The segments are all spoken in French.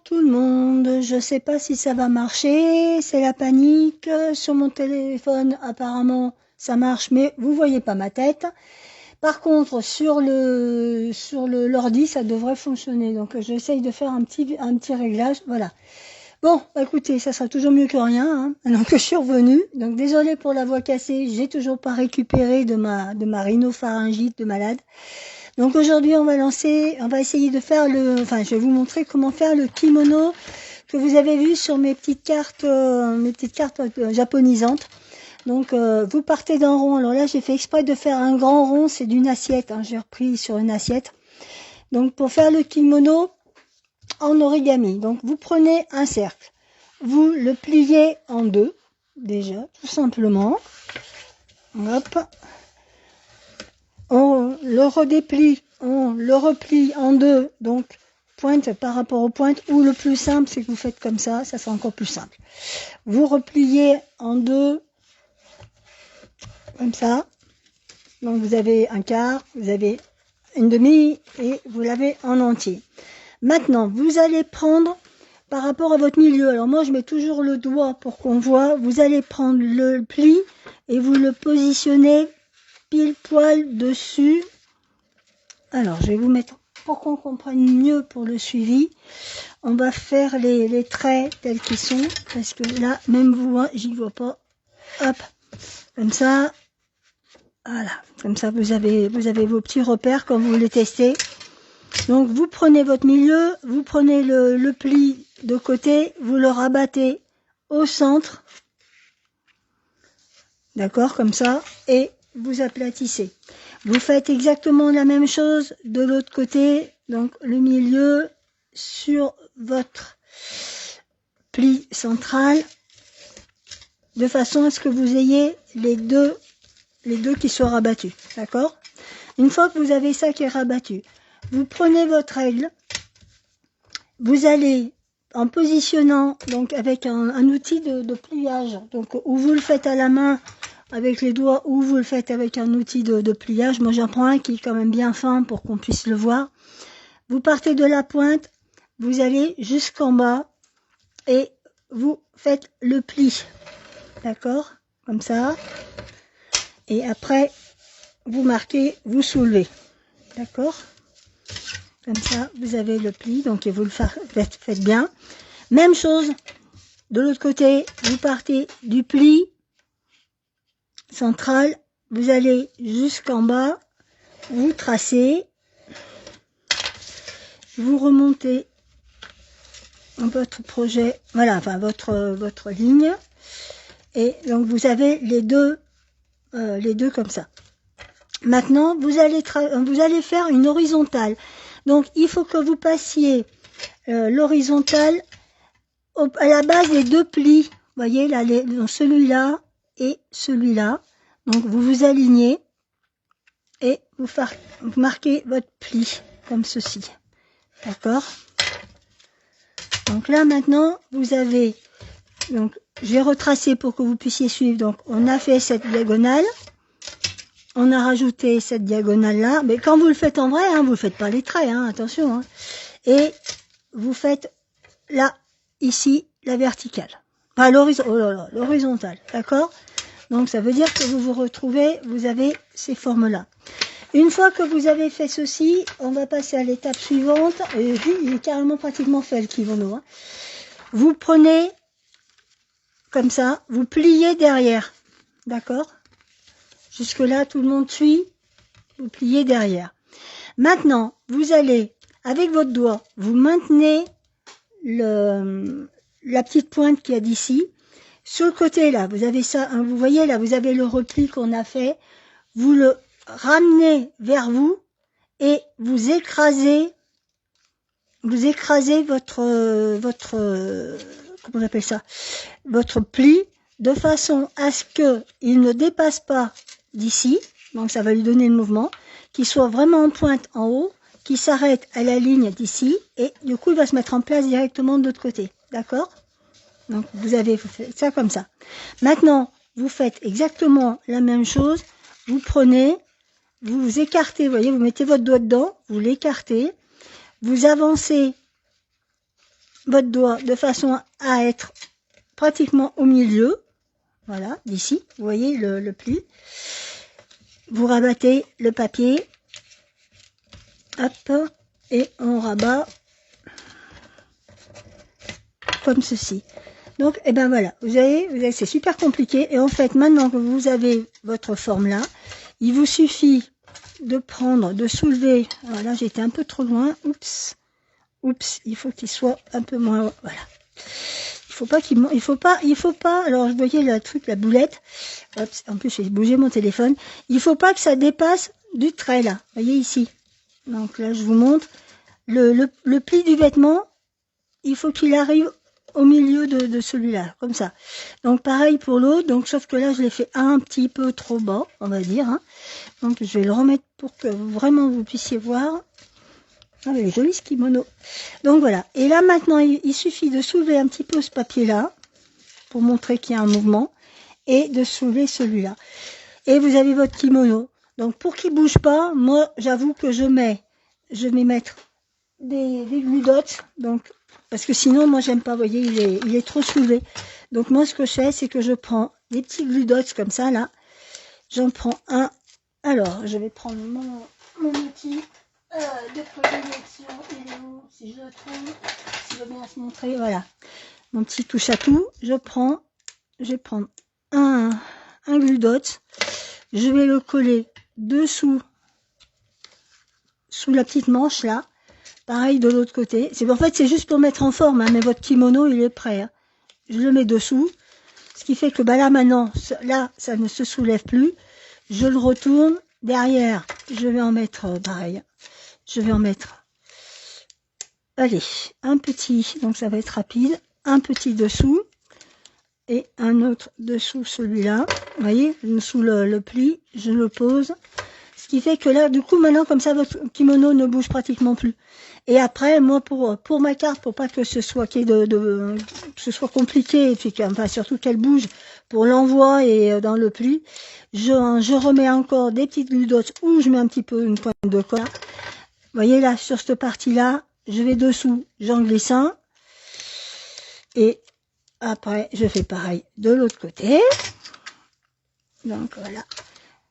tout le monde, je sais pas si ça va marcher, c'est la panique. Sur mon téléphone, apparemment, ça marche, mais vous voyez pas ma tête. Par contre, sur l'ordi, ça devrait fonctionner. Donc, j'essaye de faire un petit réglage. Voilà. Bon, écoutez, ça sera toujours mieux que rien, hein, maintenant que je suis revenue. Donc, désolée pour la voix cassée, j'ai toujours pas récupéré de ma rhinopharyngite de malade. Donc aujourd'hui, on va essayer de faire je vais vous montrer comment faire le kimono que vous avez vu sur mes petites cartes japonisantes. Donc vous partez d'un rond. Alors là, j'ai fait exprès de faire un grand rond, c'est d'une assiette, hein, j'ai repris sur une assiette. Donc pour faire le kimono en origami, donc vous prenez un cercle, vous le pliez en deux, déjà, tout simplement. Hop. On le redéplie, on le replie en deux, donc pointe par rapport aux pointes, ou le plus simple, c'est que vous faites comme ça sera encore plus simple. Vous repliez en deux, comme ça, donc vous avez un quart, vous avez une demi, et vous l'avez en entier. Maintenant, vous allez prendre, par rapport à votre milieu, alors moi je mets toujours le doigt pour qu'on voit, vous allez prendre le pli, et vous le positionnez pile poil dessus. Alors, je vais vous mettre, pour qu'on comprenne mieux pour le suivi, on va faire les traits tels qu'ils sont, parce que là, même vous, hein, j'y vois pas. Hop, comme ça, voilà, comme ça vous avez vos petits repères quand vous les testez. Donc, vous prenez votre milieu, vous prenez le pli de côté, vous le rabattez au centre, d'accord, comme ça, et vous aplatissez. Vous faites exactement la même chose de l'autre côté, donc le milieu sur votre pli central, de façon à ce que vous ayez les deux qui soient rabattus, d'accord? Une fois que vous avez ça qui est rabattu, vous prenez votre règle, vous allez en positionnant donc avec un outil de pliage, donc où vous le faites à la main avec les doigts, ou vous le faites avec un outil de pliage. Moi j'en prends un qui est quand même bien fin pour qu'on puisse le voir. Vous partez de la pointe, vous allez jusqu'en bas et vous faites le pli, d'accord, comme ça, et après vous marquez, vous soulevez, d'accord, comme ça vous avez le pli, donc et vous le faites bien. Même chose de l'autre côté, vous partez du pli central, vous allez jusqu'en bas, vous tracez, vous remontez votre projet, voilà, enfin votre ligne, et donc vous avez les deux comme ça. Maintenant, vous allez faire une horizontale. Donc il faut que vous passiez l'horizontale à la base des deux plis. Vous voyez là, celui-là et celui-là. Donc vous vous alignez et vous marquez votre pli comme ceci. D'accord? Donc là maintenant vous avez, donc je vais retracer pour que vous puissiez suivre. Donc on a fait cette diagonale, on a rajouté cette diagonale là, mais quand vous le faites en vrai, hein, vous ne faites pas les traits, hein, attention, hein, et vous faites là, ici, la verticale, enfin l'horizontale, d'accord? Donc ça veut dire que vous vous retrouvez, vous avez ces formes là. Une fois que vous avez fait ceci, on va passer à l'étape suivante. Il est carrément pratiquement fait le kimono, hein. Vous prenez comme ça, vous pliez derrière, d'accord? Jusque là, tout le monde suit. Vous pliez derrière. Maintenant, vous allez, avec votre doigt, vous maintenez la petite pointe qu'il y a d'ici. Sur le côté là, vous avez ça, hein, vous voyez là, vous avez le repli qu'on a fait. Vous le ramenez vers vous et vous écrasez votre comment on appelle ça, votre pli, de façon à ce que il ne dépasse pas d'ici. Donc ça va lui donner le mouvement, qu'il soit vraiment en pointe en haut, qui s'arrête à la ligne d'ici, et du coup il va se mettre en place directement de l'autre côté, d'accord? Donc vous faites ça comme ça. Maintenant vous faites exactement la même chose. Vous prenez, vous vous écartez, vous voyez, vous mettez votre doigt dedans, vous l'écartez, vous avancez votre doigt de façon à être pratiquement au milieu. Voilà, d'ici, vous voyez le pli. Vous rabattez le papier. Hop, et on rabat comme ceci. Donc, et ben voilà, vous avez c'est super compliqué. Et en fait, maintenant que vous avez votre forme là, il vous suffit de prendre, de soulever. Alors là, j'étais un peu trop loin. Oups, il faut qu'il soit un peu moins. Voilà. Il faut pas. Alors, je voyais le truc, la boulette. Hop, en plus, j'ai bougé mon téléphone. Il faut pas que ça dépasse du trait là. Vous voyez ici. Donc là, je vous montre. Le pli du vêtement, il faut qu'il arrive au milieu de celui-là, comme ça. Donc pareil pour l'autre, donc sauf que là je l'ai fait un petit peu trop bas, on va dire. Hein. Donc je vais le remettre pour que vraiment vous puissiez voir. Ah, il est joli ce kimono. Donc voilà. Et là maintenant, il suffit de soulever un petit peu ce papier-là, pour montrer qu'il y a un mouvement, et de soulever celui-là. Et vous avez votre kimono. Donc pour qu'il bouge pas, moi j'avoue que je vais mettre des glue dots, donc parce que sinon moi j'aime pas, vous voyez, il est trop soulevé. Donc moi ce que je fais, c'est que je prends des petits glue dots comme ça là. J'en prends un. Alors je vais prendre mon outil de prédilection. Il est où? Si je le trouve, si je veux bien se montrer, voilà. Mon petit touche à tout. Je vais prendre un glue dot. Je vais le coller dessous, sous la petite manche là. Pareil de l'autre côté. En fait, c'est juste pour mettre en forme, hein, mais votre kimono, il est prêt. Hein. Je le mets dessous. Ce qui fait que bah là, maintenant, là, ça ne se soulève plus. Je le retourne. Derrière, je vais en mettre, pareil. Je vais en mettre, allez, un petit. Donc, ça va être rapide. Un petit dessous. Et un autre dessous celui-là. Vous voyez, sous le pli, je le pose. Ce qui fait que là, du coup, maintenant, comme ça, votre kimono ne bouge pratiquement plus. Et après, moi, pour ma carte, pour pas que ce soit que ce soit compliqué, et puis enfin, surtout qu'elle bouge pour l'envoi et dans le pli, je remets encore des petites glue dots ou je mets un petit peu une pointe de colle. Vous voyez là, sur cette partie-là, je vais dessous, j'en glisse un. Et après, je fais pareil de l'autre côté. Donc voilà.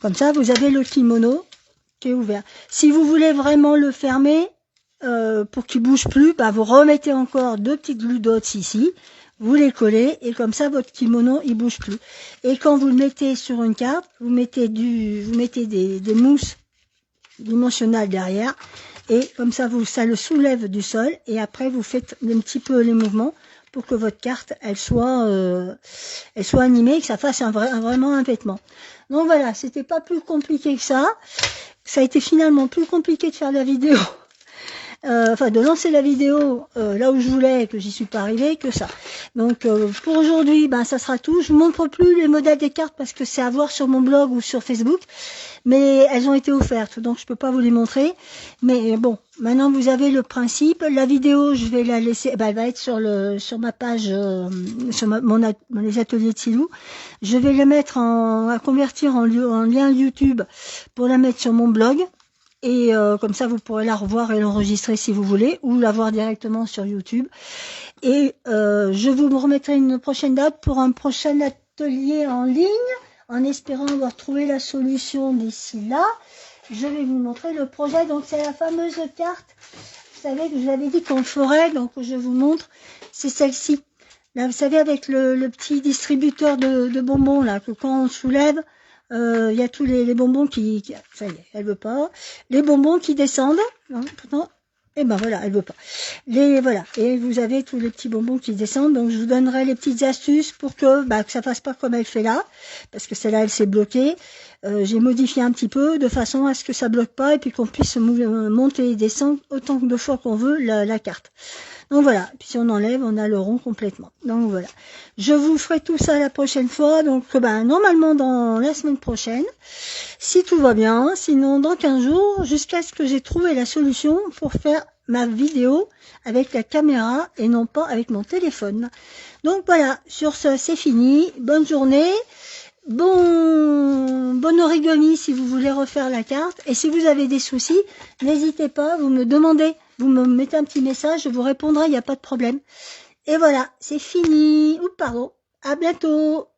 Comme ça, vous avez le kimono qui est ouvert. Si vous voulez vraiment le fermer, pour qu'il bouge plus, bah, vous remettez encore deux petites glue dots ici, vous les collez et comme ça votre kimono il bouge plus. Et quand vous le mettez sur une carte, vous mettez des mousses dimensionnelles derrière et comme ça ça le soulève du sol et après vous faites un petit peu les mouvements pour que votre carte elle soit animée et que ça fasse vraiment un vêtement. Donc voilà, c'était pas plus compliqué que ça. Ça a été finalement plus compliqué de faire la vidéo. Enfin de lancer la vidéo là où je voulais et que j'y suis pas arrivée que ça. Donc pour aujourd'hui, ben ça sera tout. Je vous montre plus les modèles des cartes parce que c'est à voir sur mon blog ou sur Facebook, mais elles ont été offertes donc je peux pas vous les montrer. Mais bon, maintenant vous avez le principe. La vidéo, je vais la laisser, ben, elle va être sur ma page, sur les ateliers de Silou. Je vais la mettre à convertir en lien YouTube pour la mettre sur mon blog. Et comme ça, vous pourrez la revoir et l'enregistrer si vous voulez, ou la voir directement sur YouTube. Et je vous remettrai une prochaine date pour un prochain atelier en ligne, en espérant avoir trouvé la solution d'ici là. Je vais vous montrer le projet. Donc c'est la fameuse carte, vous savez, que je vous avais dit qu'on ferait, donc je vous montre, c'est celle-ci. Là, vous savez, avec le petit distributeur de bonbons, là, que quand on soulève, il y a tous les bonbons ça y est, elle veut pas. Les bonbons qui descendent, hein, pourtant, et ben voilà, elle veut pas. Voilà, et vous avez tous les petits bonbons qui descendent. Donc je vous donnerai les petites astuces pour que ça fasse pas comme elle fait là, parce que celle-là elle s'est bloquée. J'ai modifié un petit peu de façon à ce que ça bloque pas et puis qu'on puisse monter et descendre autant de fois qu'on veut la carte. Donc voilà, puis si on enlève, on a le rond complètement. Donc voilà, je vous ferai tout ça la prochaine fois, donc normalement dans la semaine prochaine, si tout va bien, sinon dans 15 jours, jusqu'à ce que j'ai trouvé la solution pour faire ma vidéo avec la caméra et non pas avec mon téléphone. Donc voilà, sur ce c'est fini, bonne journée, bon origami si vous voulez refaire la carte, et si vous avez des soucis, n'hésitez pas, vous me demandez. vous me mettez un petit message, je vous répondrai, il n'y a pas de problème. Et voilà, c'est fini. Oups, pardon. À bientôt.